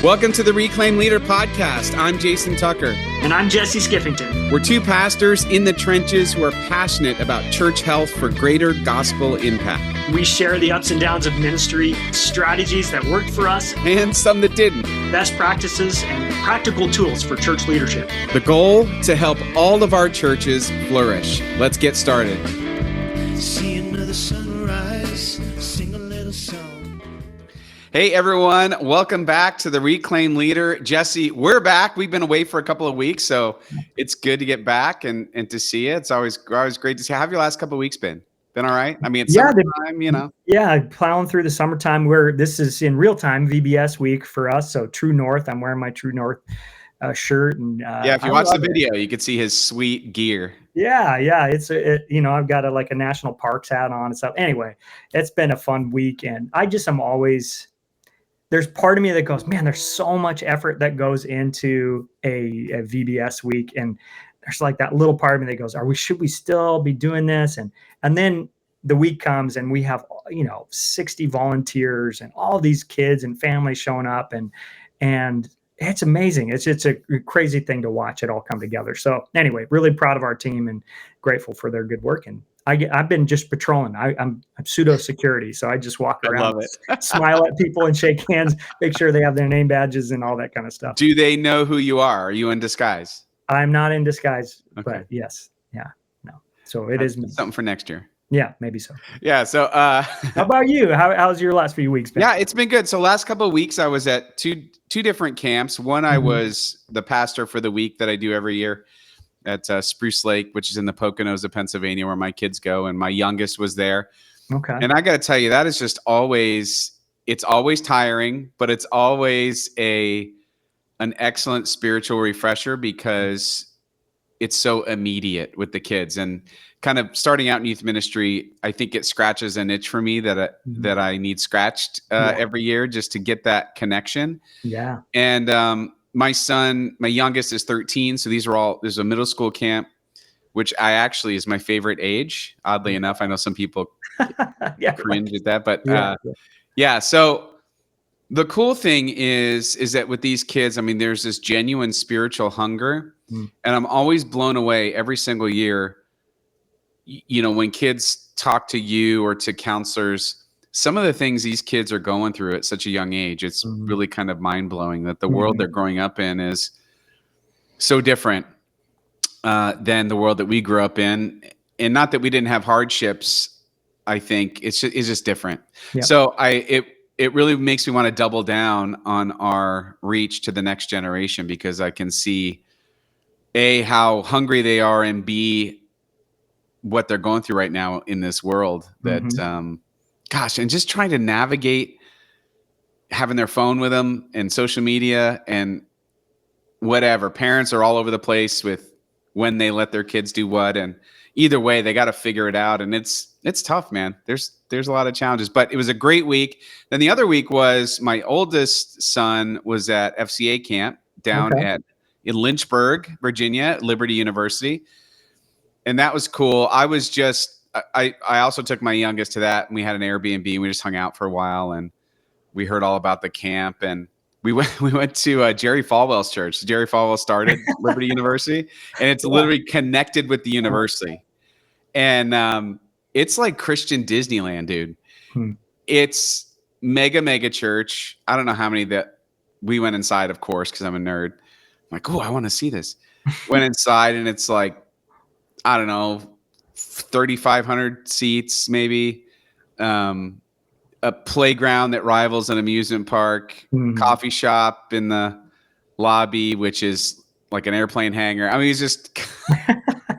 Welcome to the Reclaim Leader podcast. I'm Jason Tucker. And I'm Jesse Skiffington. We're two pastors in the trenches who are passionate about church health for greater gospel impact. We share the ups and downs of ministry, strategies that worked for us, and some that didn't. Best practices and practical tools for church leadership. The goal, to help all of our churches flourish. Let's get started. See another sunrise, sing a little song. Hey everyone, welcome back to the Reclaim Leader. Jesse, we're back. We've been away for a couple of weeks, so it's good to get back and to see you. It's always great to see you. How have your last couple of weeks been? Been all right? I mean, it's summertime, you know. Yeah, plowing through the summertime. This is in real time VBS week for us. So True North. I'm wearing my True North shirt, and yeah, if you watch the video, you can see his sweet gear. Yeah, it's I've got a national parks hat on and stuff. Anyway, it's been a fun week, and I'm always. There's part of me that goes, man, there's so much effort that goes into a VBS week. And there's like that little part of me that goes, should we still be doing this? And then the week comes and we have, 60 volunteers and all these kids and families showing up, and it's amazing. It's a crazy thing to watch it all come together. So anyway, really proud of our team and grateful for their good work. And I've been just patrolling. I'm pseudo security, so I just walk around, smile at people and shake hands, make sure they have their name badges and all that kind of stuff. Do they know who you are? Are you in disguise? I'm not in disguise, okay. But yes, yeah, no. So it is me. Something for next year. Yeah, maybe so. Yeah. So, how about you? How's your last few weeks been? Yeah, it's been good. So last couple of weeks, I was at two different camps. One, I was the pastor for the week that I do every year at Spruce Lake, which is in the Poconos of Pennsylvania, where my kids go, and my youngest was there. Okay. And I got to tell you, that is just it's always tiring, but it's always an excellent spiritual refresher because it's so immediate with the kids. And kind of starting out in youth ministry, I think it scratches an itch for me that I need scratched every year just to get that connection. Yeah. And my youngest is 13. So there's a middle school camp, which is my favorite age. Oddly enough, I know some people cringe at that, but So the cool thing is that with these kids, I mean, there's this genuine spiritual hunger, and I'm always blown away every single year. When kids talk to you or to counselors, some of the things these kids are going through at such a young age, it's really kind of mind-blowing that the world they're growing up in is so different than the world that we grew up in. And not that we didn't have hardships, I think it's just different. Yep. So it really makes me want to double down on our reach to the next generation, because I can see A, how hungry they are, and B, what they're going through right now in this world that, and just trying to navigate having their phone with them and social media and whatever. Parents are all over the place with when they let their kids do what, and either way, they got to figure it out. And it's tough, man. There's a lot of challenges, but it was a great week. Then the other week was my oldest son was at FCA camp down in Lynchburg, Virginia, at Liberty University. And that was cool. I also took my youngest to that, and we had an Airbnb, and we just hung out for a while, and we heard all about the camp, and we went to Jerry Falwell's church. Jerry Falwell started Liberty University, and it's literally connected with the university. And it's like Christian Disneyland, dude. It's mega church. I don't know how many that we went inside, of course, because I'm a nerd. I'm like, oh, I want to see this. Went inside, and it's like, I don't know, 3,500 seats, maybe. A playground that rivals an amusement park, coffee shop in the lobby, which is like an airplane hangar. I mean, it's just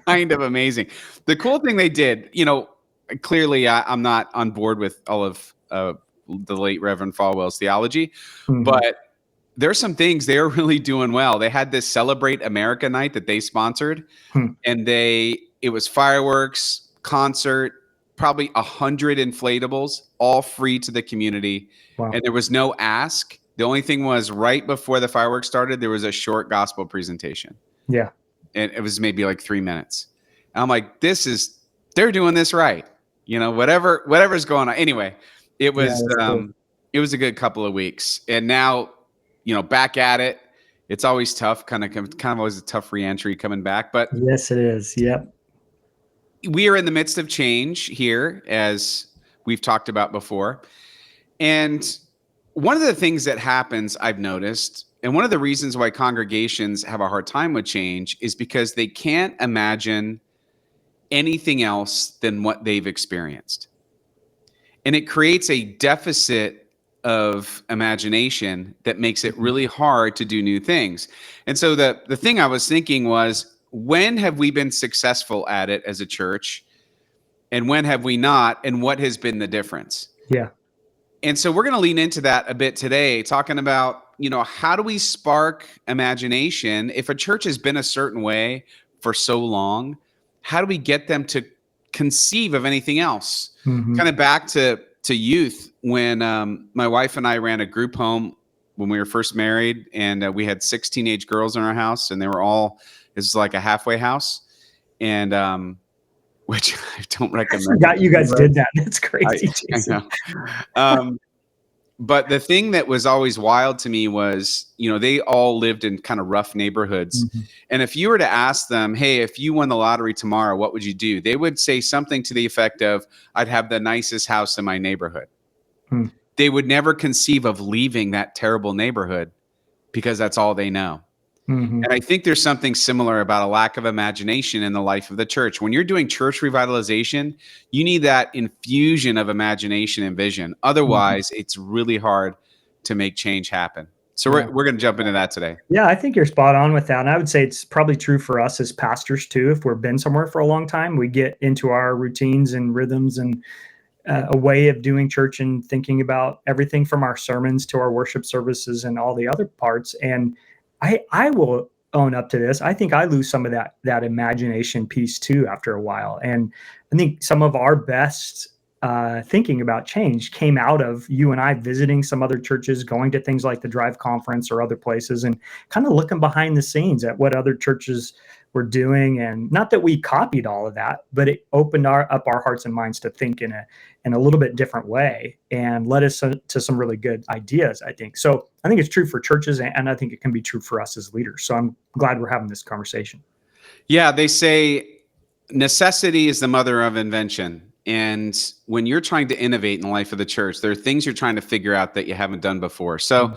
kind of amazing. The cool thing they did, clearly I'm not on board with all of the late Reverend Falwell's theology, but there's some things they're really doing well. They had this Celebrate America night that they sponsored, and it was fireworks, concert, probably 100 inflatables, all free to the community. Wow. And there was no ask. The only thing was, right before the fireworks started, there was a short gospel presentation. Yeah. And it was maybe like 3 minutes. And I'm like, they're doing this right. Whatever's going on. Anyway, it was a good couple of weeks. And now back at it. It's always tough, kind of always a tough reentry coming back. But yes, it is. Yep. We are in the midst of change here, as we've talked about before. And one of the things that happens, I've noticed, and one of the reasons why congregations have a hard time with change is because they can't imagine anything else than what they've experienced. And it creates a deficit of imagination that makes it really hard to do new things. And so the thing I was thinking was, when have we been successful at it as a church? And when have we not? And what has been the difference? Yeah. And so we're going to lean into that a bit today, talking about, how do we spark imagination? If a church has been a certain way for so long, how do we get them to conceive of anything else? Mm-hmm. Kind of back to youth, when my wife and I ran a group home when we were first married, and we had 6 teenage girls in our house, and they were all, this is like a halfway house, and which I don't recommend. I forgot you guys did that. That's crazy. I know. But the thing that was always wild to me was, they all lived in kind of rough neighborhoods. Mm-hmm. And if you were to ask them, hey, if you won the lottery tomorrow, what would you do? They would say something to the effect of, I'd have the nicest house in my neighborhood. They would never conceive of leaving that terrible neighborhood because that's all they know. Mm-hmm. And I think there's something similar about a lack of imagination in the life of the church. When you're doing church revitalization, you need that infusion of imagination and vision. Otherwise, it's really hard to make change happen. So we're going to jump into that today. Yeah, I think you're spot on with that. And I would say it's probably true for us as pastors too. If we've been somewhere for a long time, we get into our routines and rhythms and a way of doing church and thinking about everything from our sermons to our worship services and all the other parts. And I will own up to this. I think I lose some of that imagination piece too after a while. And I think some of our best thinking about change came out of you and I visiting some other churches, going to things like the Drive Conference or other places, and kind of looking behind the scenes at what other churches were doing. And not that we copied all of that, but it opened up our hearts and minds to think in a little bit different way and led us to some really good ideas, I think. So I think it's true for churches, and I think it can be true for us as leaders. So I'm glad we're having this conversation. Yeah, they say necessity is the mother of invention. And when you're trying to innovate in the life of the church, there are things you're trying to figure out that you haven't done before. So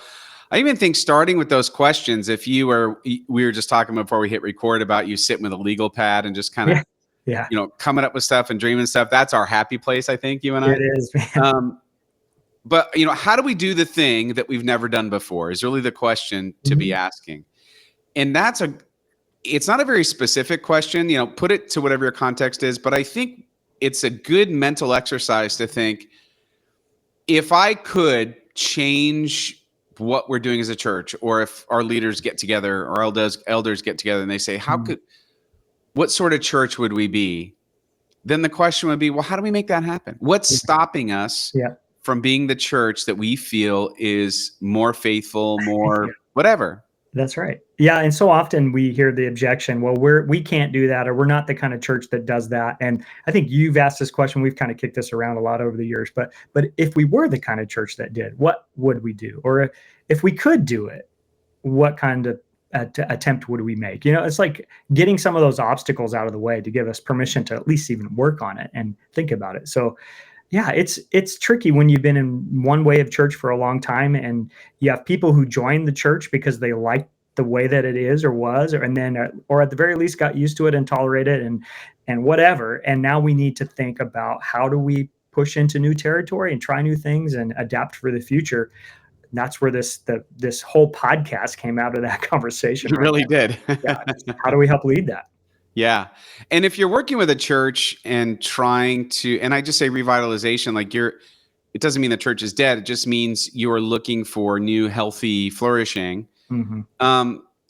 I even think starting with those questions, we were just talking before we hit record about you sitting with a legal pad and just kind of, coming up with stuff and dreaming stuff. That's our happy place, I think, you and I. It is, man. But, how do we do the thing that we've never done before is really the question to be asking. And it's not a very specific question, put it to whatever your context is. But I think it's a good mental exercise to think, if I could change what we're doing as a church, or if our leaders get together or elders get together and they say, what sort of church would we be? Then the question would be, well, how do we make that happen? What's stopping us from being the church that we feel is more faithful, more whatever? That's right. Yeah. And so often we hear the objection, well, we can't do that, or we're not the kind of church that does that. And I think you've asked this question. We've kind of kicked this around a lot over the years, but if we were the kind of church that did, what would we do? Or if we could do it, what kind of attempt would we make? It's like getting some of those obstacles out of the way to give us permission to at least even work on it and think about it. So yeah, it's tricky when you've been in one way of church for a long time, and you have people who join the church because they like the way that it is or was, or at the very least got used to it and tolerate it and whatever. And now we need to think about, how do we push into new territory and try new things and adapt for the future? And that's where this whole podcast came out of that conversation. It really did. How do we help lead that? Yeah. And if you're working with a church and trying to, and I just say revitalization, like it doesn't mean the church is dead. It just means you're looking for new, healthy flourishing.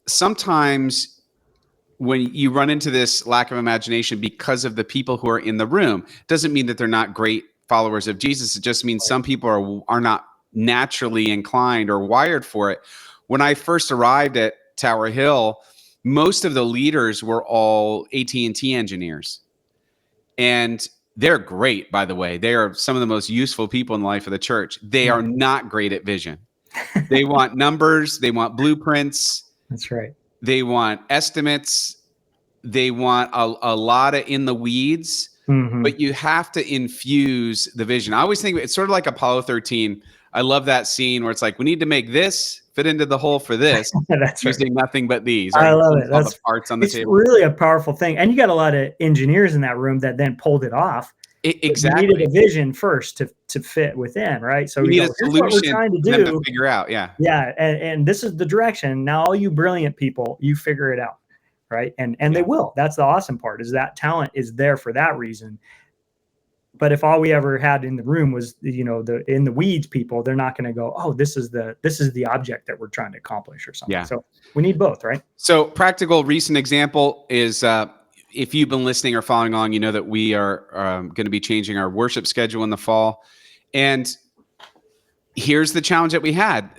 Sometimes when you run into this lack of imagination because of the people who are in the room, doesn't mean that they're not great followers of Jesus. It just means some people are not naturally inclined or wired for it. When I first arrived at Tower Hill, most of the leaders were all AT&T engineers. And they're great, by the way. They are some of the most useful people in the life of the church. They are not great at vision. They want numbers. They want blueprints. That's right. They want estimates. They want a lot of in the weeds. Mm-hmm. But you have to infuse the vision. I always think it's sort of like Apollo 13. I love that scene where it's like, we need to make this fit into the hole for this. That's using right. nothing but these. I love it. All the parts on the it's table. really a powerful thing. And you got a lot of engineers in that room that then pulled it off. Exactly. You needed a vision first to fit within, right? So you need a here's what we're trying to do. To figure out, yeah. Yeah, and this is the direction. Now, all you brilliant people, you figure it out, right? And they will. That's the awesome part, is that talent is there for that reason. But if all we ever had in the room was, the in the weeds people, they're not going to go, oh, this is the object that we're trying to accomplish or something. Yeah. So we need both, right? So practical recent example is, if you've been listening or following along, you know that we are going to be changing our worship schedule in the fall. And here's the challenge that we had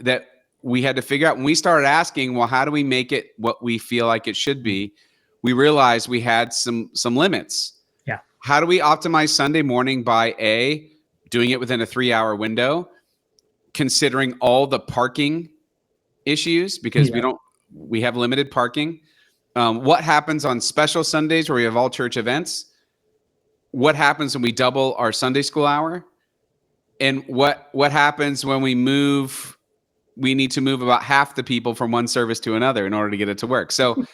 to figure out when we started asking, well, how do we make it what we feel like it should be? We realized we had some limits. Yeah. How do we optimize Sunday morning by doing it within a 3-hour window, considering all the parking issues, because we have limited parking. What happens on special Sundays where we have all church events? What happens when we double our Sunday school hour? And what happens when we need to move about half the people from one service to another in order to get it to work? So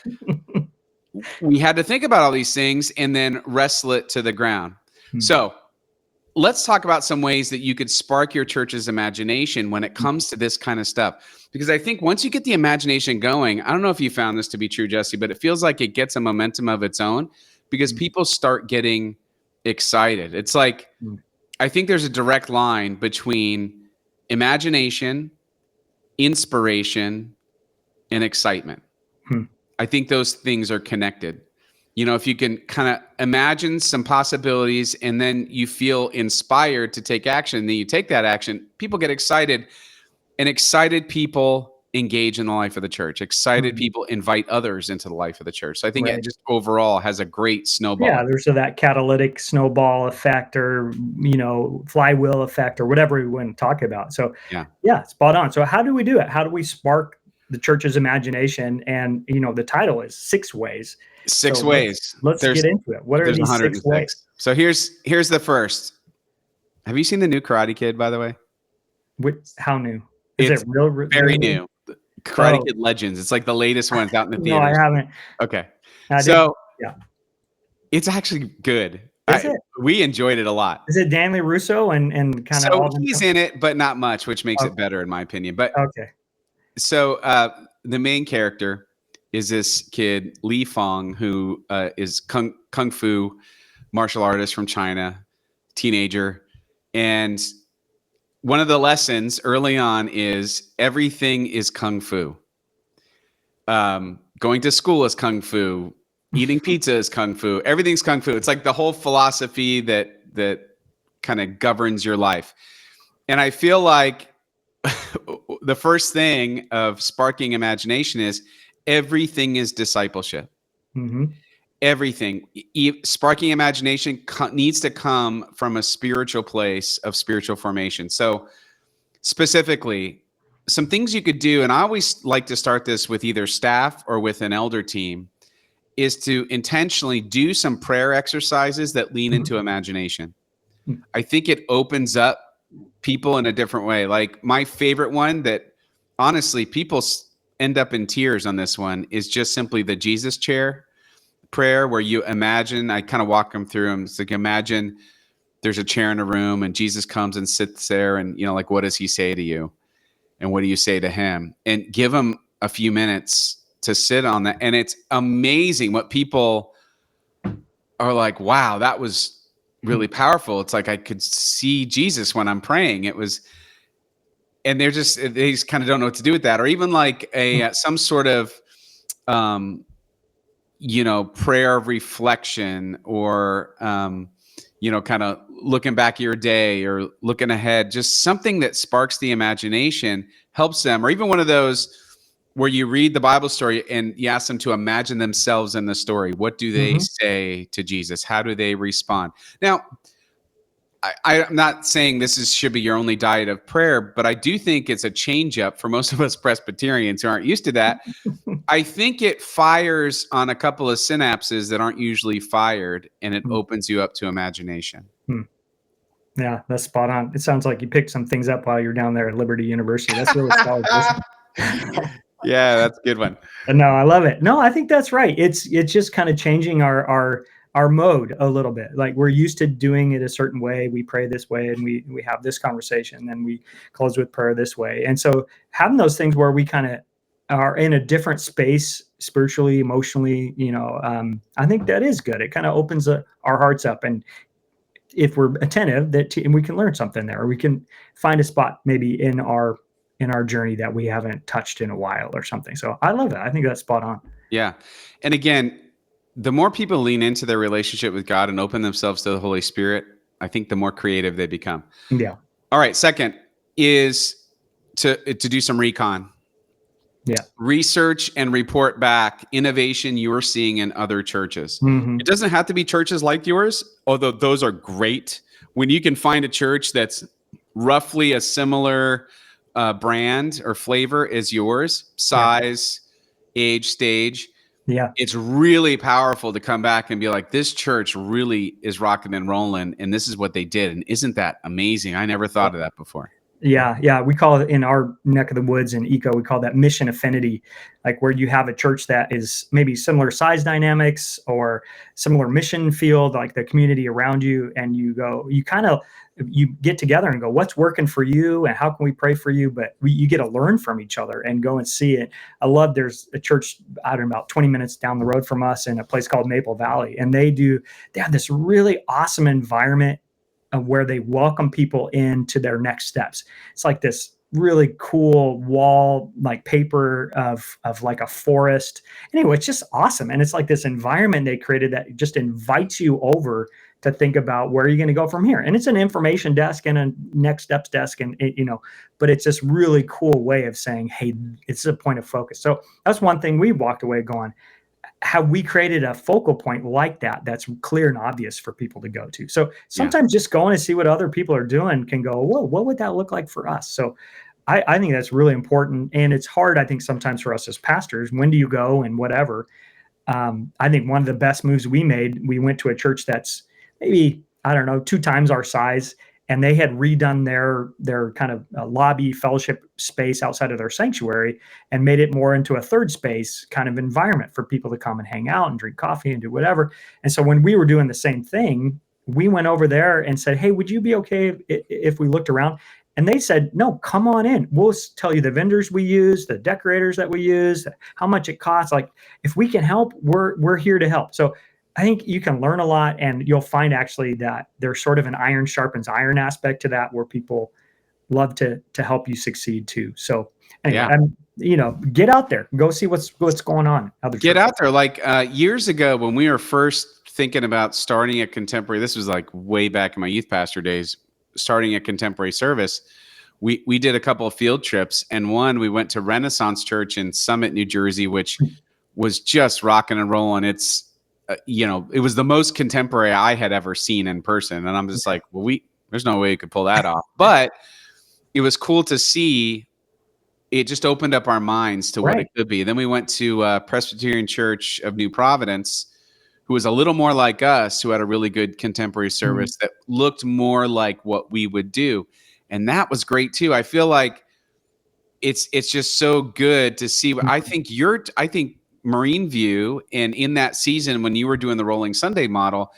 we had to think about all these things and then wrestle it to the ground. So let's talk about some ways that you could spark your church's imagination when it comes to this kind of stuff. Because I think once you get the imagination going, I don't know if you found this to be true, Jesse, but it feels like it gets a momentum of its own because people start getting excited. It's like, I think there's a direct line between imagination, inspiration, and excitement. I think those things are connected. If you can kind of imagine some possibilities and then you feel inspired to take action, then you take that action, people get excited, and excited people engage in the life of the church. Excited people invite others into the life of the church. So I think it just overall has a great snowball. Yeah, there's that catalytic snowball effect or, flywheel effect or whatever we want to talk about. So yeah, spot on. So how do we do it? How do we spark the church's imagination? And, the title is 6 Ways. Six ways. Let's get into it. What are these 6 ways? So here's the first. Have you seen the new Karate Kid, by the way? How new? Is it real? Very new. Karate Kid Legends. It's like the latest one. It's out in the theaters. No, I haven't. Okay. Yeah. It's actually good. Is it? We enjoyed it a lot. Is it Danley Russo and kind of all he's in it, but not much, which makes it better in my opinion. But so the main character is this kid, Li Fong, who is kung fu martial artist from China, teenager. And one of the lessons early on is everything is kung fu. Going to school is kung fu. Eating pizza is kung fu. Everything's kung fu. It's like the whole philosophy that kind of governs your life. And I feel like the first thing of sparking imagination is everything is discipleship. Everything. Sparking imagination needs to come from a spiritual place of spiritual formation. So specifically, some things you could do, and I always like to start this with either staff or with an elder team, is to intentionally do some prayer exercises that lean into imagination. I think it opens up people in a different way. Like my favorite one that honestly people end up in tears on this one is just simply the Jesus chair prayer, where you imagine, I kind of walk them through them. It's like, imagine there's a chair in a room and Jesus comes and sits there and, like, what does he say to you? And what do you say to him? And give him a few minutes to sit on that. And it's amazing what people are like, wow, that was really powerful. It's like I could see Jesus when I'm praying. And they just kind of don't know what to do with that. Or even like some sort of, prayer of reflection or, kind of looking back at your day or looking ahead, just something that sparks the imagination, helps them. Or even one of those where you read the Bible story and you ask them to imagine themselves in the story. What do they say to Jesus? How do they respond? Now, I'm not saying should be your only diet of prayer, but I do think it's a change up for most of us Presbyterians who aren't used to that. I think it fires on a couple of synapses that aren't usually fired, and it opens you up to imagination. Yeah, that's spot on. It sounds like you picked some things up while you're down there at Liberty University. That's really solid. Yeah, that's a good one. No, I love it. No, I think that's right. It's just kind of changing our mode a little bit. Like we're used to doing it a certain way. We pray this way, and we have this conversation, and we close with prayer this way. And so having those things where we kind of are in a different space spiritually, emotionally, I think that is good. It kind of opens our hearts up, and if we're attentive, and we can learn something there, or we can find a spot maybe in our journey that we haven't touched in a while or something. So I love it. I think that's spot on. Yeah. And again, the more people lean into their relationship with God and open themselves to the Holy Spirit, I think the more creative they become. Yeah. All right. Second is to do some recon. Yeah. Research and report back innovation you're seeing in other churches. Mm-hmm. It doesn't have to be churches like yours, although those are great. When you can find a church that's roughly a similar brand or flavor as yours, size, age, stage. Yeah. It's really powerful to come back and be like, this church really is rocking and rolling, and this is what they did. And isn't that amazing? I never thought of that before. Yeah. We call it in our neck of the woods in ECO, we call that mission affinity, like where you have a church that is maybe similar size dynamics or similar mission field, like the community around you. And you get together and go, what's working for you and how can we pray for you? But you get to learn from each other and go and see it. I love, there's a church out about 20 minutes down the road from us in a place called Maple Valley. And they have this really awesome environment where they welcome people into their next steps. It's like this really cool wall, like paper of like a forest. Anyway, it's just awesome. And it's like this environment they created that just invites you over to think about where you're going to go from here. And it's an information desk and a next steps desk. And but it's this really cool way of saying, hey, it's a point of focus. So that's one thing we walked away going, have we created a focal point like that's clear and obvious for people to go to? So sometimes just going and see what other people are doing can go, whoa, what would that look like for us? So I think that's really important. And it's hard, I think, sometimes for us as pastors, when do you go and whatever. I think one of the best moves we made, we went to a church that's maybe, 2 times our size. And they had redone their kind of lobby fellowship space outside of their sanctuary and made it more into a third space kind of environment for people to come and hang out and drink coffee and do whatever. And so when we were doing the same thing, we went over there and said, hey, would you be okay if we looked around? And they said, no, come on in. We'll tell you the vendors we use, the decorators that we use, how much it costs. Like, if we can help, we're here to help. So I think you can learn a lot, and you'll find actually that there's sort of an iron sharpens iron aspect to that, where people love to help you succeed too. So anyway, get out there, go see what's going on. Get out there. Like years ago when we were first thinking about starting a contemporary, this was like way back in my youth pastor days, starting a contemporary service. We did a couple of field trips, and one, we went to Renaissance Church in Summit, New Jersey, which was just rocking and rolling. It's it was the most contemporary I had ever seen in person. And I'm just like, well, there's no way you could pull that off. But it was cool to see. It just opened up our minds to what it could be. Then we went to Presbyterian Church of New Providence, who was a little more like us, who had a really good contemporary service that looked more like what we would do. And that was great too. I feel like it's just so good to see. I think Marine View, and in that season when you were doing the Rolling Sunday model,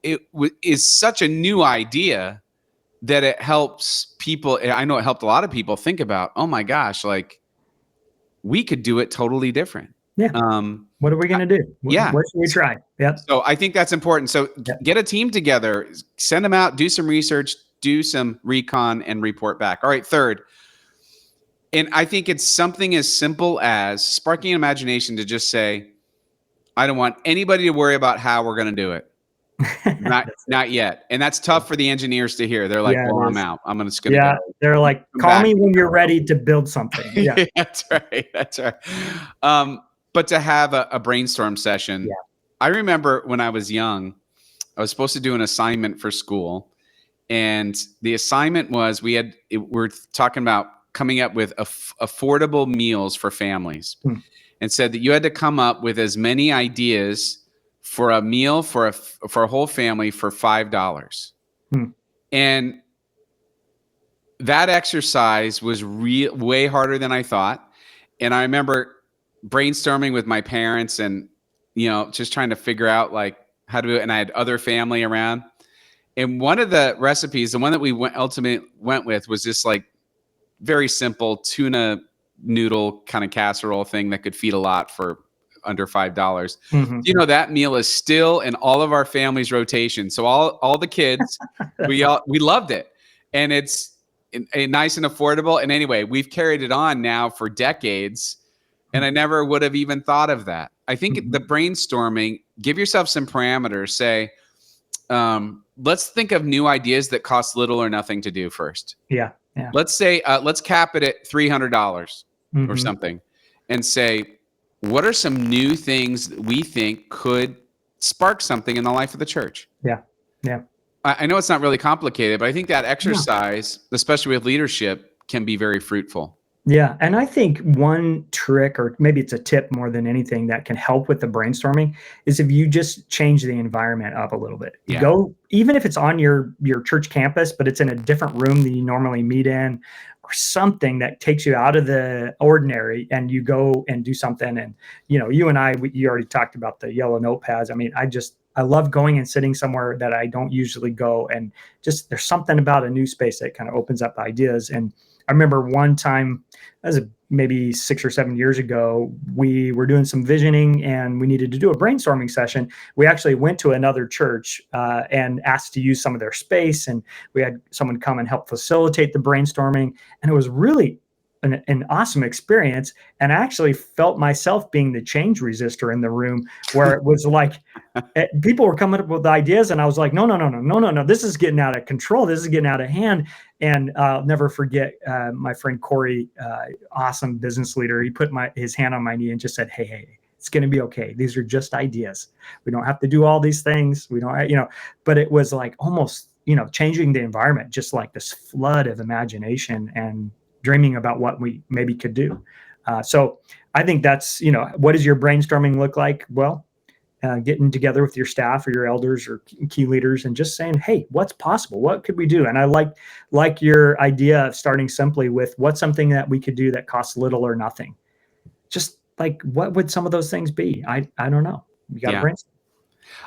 is such a new idea that it helps people. I know it helped a lot of people think about, oh my gosh, like we could do it totally different. Yeah. What are we going to do? What should we try? Yep. So I think that's important. So get a team together, send them out, do some research, do some recon, and report back. All right. Third. And I think it's something as simple as sparking imagination to just say, I don't want anybody to worry about how we're going to do it. Not yet. And that's tough for the engineers to hear. They're like, well, I'm out. I'm just going to go. They're like, call me when you're ready to build something. Yeah. That's right. But to have a brainstorm session. Yeah. I remember when I was young, I was supposed to do an assignment for school. And the assignment was we're talking about coming up with affordable meals for families, and said that you had to come up with as many ideas for a meal for a whole family for $5. And that exercise was way harder than I thought. And I remember brainstorming with my parents and, just trying to figure out like how to do it. And I had other family around. And one of the recipes, the one that we ultimately went with, was this like very simple tuna noodle kind of casserole thing that could feed a lot for under $5. That meal is still in all of our family's rotation. So all the kids, we loved it. And it's nice and affordable. And anyway, we've carried it on now for decades. And I never would have even thought of that. I think the brainstorming, give yourself some parameters. Say, let's think of new ideas that cost little or nothing to do first. Yeah. Let's say, let's cap it at $300 or something, and say, what are some new things that we think could spark something in the life of the church? Yeah. I know it's not really complicated, but I think that exercise, especially with leadership, can be very fruitful. Yeah. And I think one trick, or maybe it's a tip more than anything, that can help with the brainstorming is if you just change the environment up a little bit. Yeah. Go, even if it's on your church campus, but it's in a different room than you normally meet in, or something that takes you out of the ordinary, and you go and do something. And, you and you already talked about the yellow notepads. I mean, I love going and sitting somewhere that I don't usually go. And just, there's something about a new space that kind of opens up ideas. And I remember one time, that was maybe 6 or 7 years ago, we were doing some visioning and we needed to do a brainstorming session. We actually went to another church and asked to use some of their space. And we had someone come and help facilitate the brainstorming. And it was really an awesome experience. And I actually felt myself being the change resistor in the room, where it was like people were coming up with ideas, and I was like, no, this is getting out of control. This is getting out of hand. And I'll never forget my friend Corey, awesome business leader. He put his hand on my knee and just said, hey, it's going to be okay. These are just ideas. We don't have to do all these things. We don't, but it was like almost, changing the environment, just like this flood of imagination and dreaming about what we maybe could do. So I think that's, what does your brainstorming look like? Well, getting together with your staff or your elders or key leaders and just saying, hey, what's possible? What could we do? And I like your idea of starting simply with what's something that we could do that costs little or nothing. Just like, what would some of those things be? I don't know. You got to brainstorm.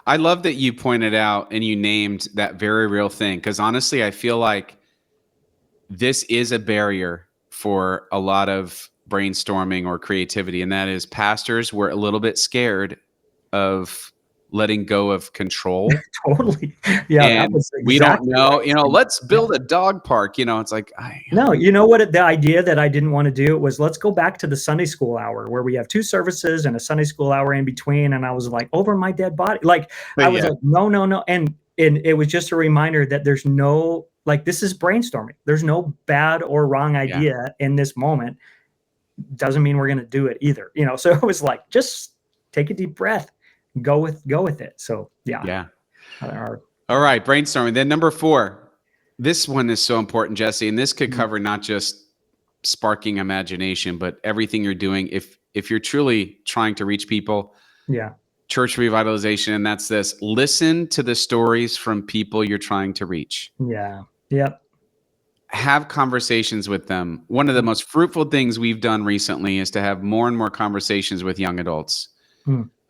I love that you pointed out and you named that very real thing, because honestly, I feel like this is a barrier for a lot of brainstorming or creativity, and that is pastors were a little bit scared of letting go of control. Totally. Yeah. And we don't know, let's build a dog park. It's like, no, you know what? The idea that I didn't want to do was, let's go back to the Sunday school hour where we have 2 services and a Sunday school hour in between. And I was like, over my dead body. Like, I was like, no. And it was just a reminder that there's no, like, this is brainstorming. There's no bad or wrong idea in this moment. Doesn't mean we're going to do it either. So it was like, just take a deep breath. Go with it. So yeah. All right, brainstorming. Then number 4, this one is so important, Jesse, and this could cover not just sparking imagination, but everything you're doing. If you're truly trying to reach people, church revitalization, and that's this: listen to the stories from people you're trying to reach. Yeah. Yep. Have conversations with them. One of the most fruitful things we've done recently is to have more and more conversations with young adults.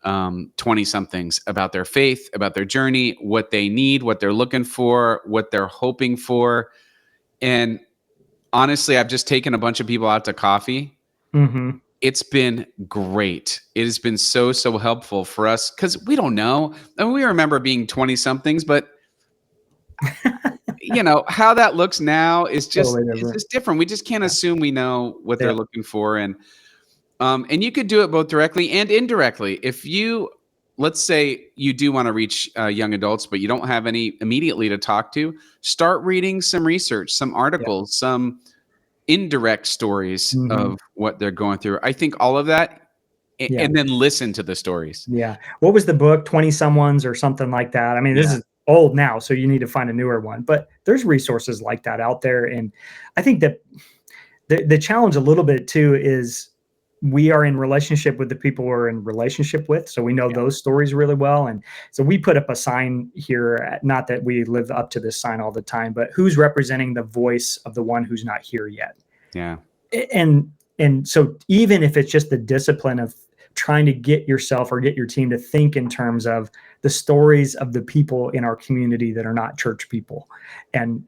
20-somethings about their faith, about their journey, what they need, what they're looking for, what they're hoping for. And honestly, I've just taken a bunch of people out to coffee. It's been great. It has been so helpful for us, because we don't know. I mean, we remember being 20-somethings, but how that looks now is just, it's just different. We just can't assume we know what they're looking for. And you could do it both directly and indirectly. If let's say you do want to reach young adults, but you don't have any immediately to talk to, start reading some research, some articles, some indirect stories of what they're going through. I think all of that, and then listen to the stories. Yeah. What was the book? 20 Someones or something like that. I mean, this is old now, so you need to find a newer one. But there's resources like that out there. And I think that the challenge a little bit too is we are in relationship with the people we're in relationship with. So we know those stories really well. And so we put up a sign here, not that we live up to this sign all the time, but who's representing the voice of the one who's not here yet. Yeah. And so even if it's just the discipline of trying to get yourself or get your team to think in terms of the stories of the people in our community that are not church people, and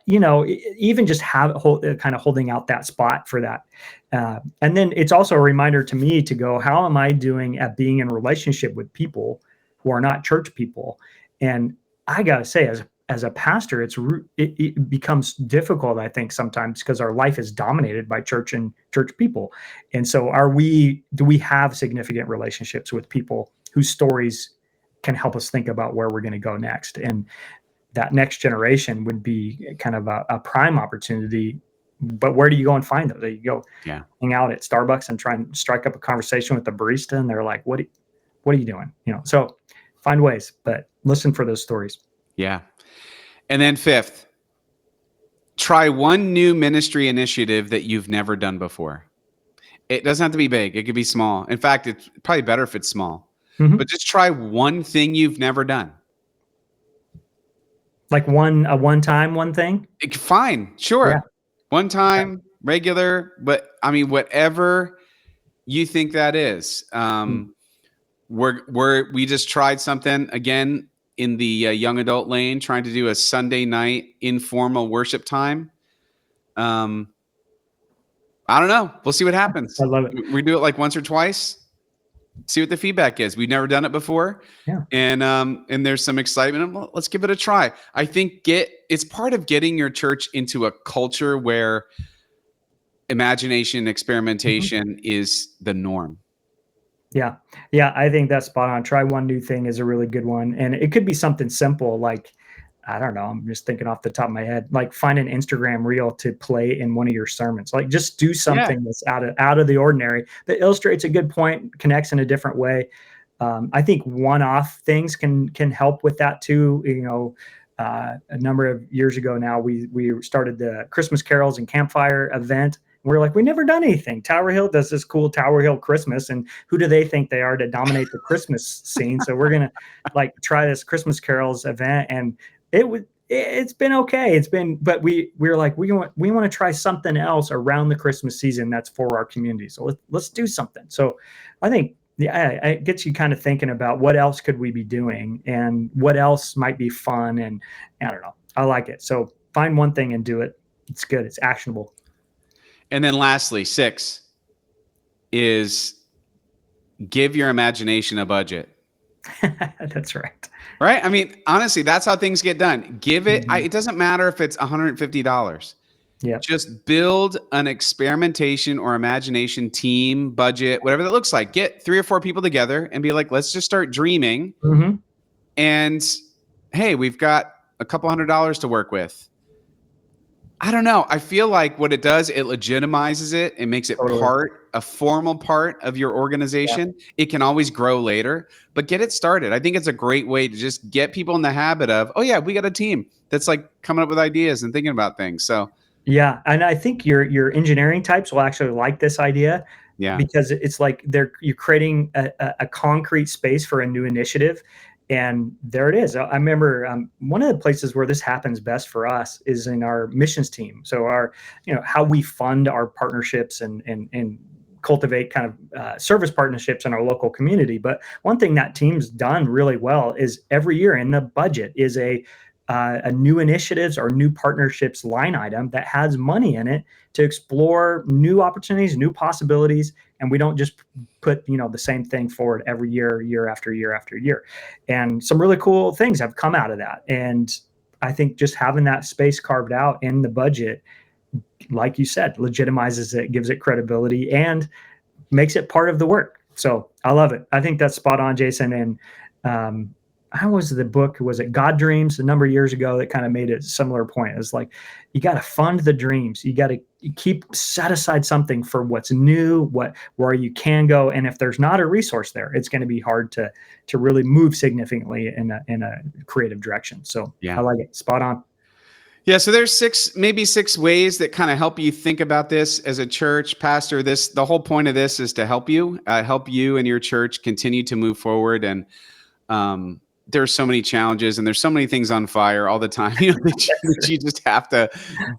even just kind of holding out that spot for that. And then it's also a reminder to me to go, how am I doing at being in relationship with people who are not church people? And I gotta say, as a pastor, it becomes difficult, I think, sometimes because our life is dominated by church and church people. And so do we have significant relationships with people whose stories can help us think about where we're going to go next? And that next generation would be kind of a prime opportunity. But where do you go and find them? You go hang out at Starbucks and try and strike up a conversation with the barista, and they're like, what are you doing? So find ways, but listen for those stories. Yeah. And then fifth, try one new ministry initiative that you've never done before. It doesn't have to be big. It could be small. In fact, it's probably better if it's small. Mm-hmm. But just try one thing you've never done. Like one thing? Fine. Sure. Yeah. One time, regular. But I mean, whatever you think that is. We just tried something again in the young adult lane, trying to do a Sunday night informal worship time. I don't know. We'll see what happens. I love it. We do it like once or twice. See what the feedback is. We've never done it before. Yeah. And there's some excitement. Well, let's give it a try. I think it's part of getting your church into a culture where imagination, experimentation is the norm. Yeah. Yeah. I think that's spot on. Try one new thing is a really good one. And it could be something simple, like, I don't know, I'm just thinking off the top of my head, like find an Instagram reel to play in one of your sermons. Like just do something that's out of the ordinary that illustrates a good point, connects in a different way. I think one-off things can help with that too. A number of years ago now, we started the Christmas carols and campfire event. We're like, we never done anything. Tower Hill does this cool Tower Hill Christmas, and who do they think they are to dominate the Christmas scene? So we're gonna try this Christmas carols event, and it's been okay. But we're like, we want to try something else around the Christmas season that's for our community. So let's do something. So I think it gets you kind of thinking about what else could we be doing and what else might be fun. And I don't know. I like it. So find one thing and do it. It's good. It's actionable. And then lastly, 6 is give your imagination a budget. That's right. Right? I mean, honestly, that's how things get done. Give it, it doesn't matter if it's $150. Yeah. Just build an experimentation or imagination team, budget, whatever that looks like. Get 3 or 4 people together and be like, let's just start dreaming. Mm-hmm. And hey, we've got a couple $100 to work with. I don't know. I feel like what it does, it legitimizes it. It makes it a formal part of your organization. Yeah. It can always grow later, but get it started. I think it's a great way to just get people in the habit of, oh yeah, we got a team that's like coming up with ideas and thinking about things. So yeah. And I think your engineering types will actually like this idea. Yeah. Because it's like you're creating a concrete space for a new initiative. And there it is. I remember one of the places where this happens best for us is in our missions team. So how we fund our partnerships and cultivate kind of service partnerships in our local community. But one thing that team's done really well is every year in the budget is a new initiatives or new partnerships line item that has money in it to explore new opportunities, new possibilities. And we don't just put, the same thing forward every year after year after year. And some really cool things have come out of that. And I think just having that space carved out in the budget, like you said, legitimizes it, gives it credibility, and makes it part of the work. So I love it. I think that's spot on, Jason. And how was the book? Was it God Dreams a number of years ago that kind of made a similar point? It's like, you got to fund the dreams. You got to set aside something for what's new, where you can go. And if there's not a resource there, it's going to be hard to really move significantly in a creative direction. So Yeah. I like it. Spot on. Yeah, so there's maybe six ways that kind of help you think about this as a church pastor. The whole point of this is to help you and your church continue to move forward. And there's so many challenges and there's so many things on fire all the time, that you just have to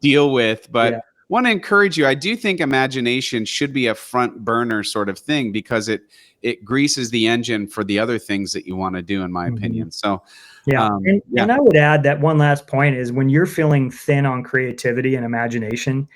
deal with. But want to encourage you. I do think imagination should be a front burner sort of thing, because it greases the engine for the other things that you want to do, in my opinion. So. And I would add that one last point is, when you're feeling thin on creativity and imagination,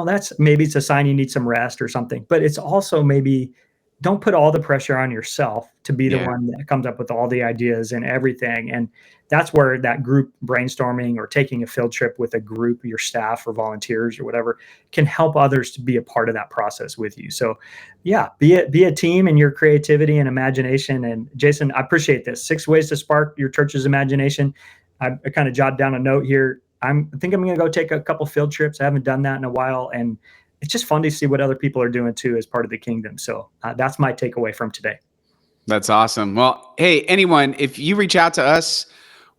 that's maybe it's a sign you need some rest or something, but it's also maybe don't put all the pressure on yourself to be the one that comes up with all the ideas and everything. And that's where that group brainstorming or taking a field trip with a group, your staff or volunteers or whatever, can help others to be a part of that process with you. So be a team in your creativity and imagination. And Jason, I appreciate this. 6 ways to spark your church's imagination. I kind of jotted down a note here. I think I'm going to go take a couple field trips. I haven't done that in a while. And it's just fun to see what other people are doing too, as part of the kingdom. So that's my takeaway from today. That's awesome. Well, hey, anyone, if you reach out to us,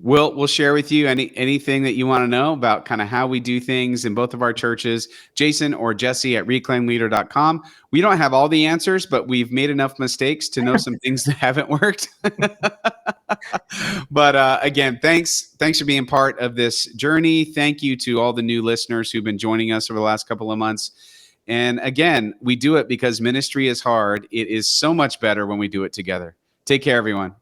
we'll share with you anything that you want to know about kind of how we do things in both of our churches. Jason or Jesse at reclaimleader.com. We don't have all the answers, but we've made enough mistakes to know some things that haven't worked. But again, thanks for being part of this journey. Thank you to all the new listeners who've been joining us over the last couple of months. And again, we do it because ministry is hard. It is so much better when we do it together. Take care, everyone.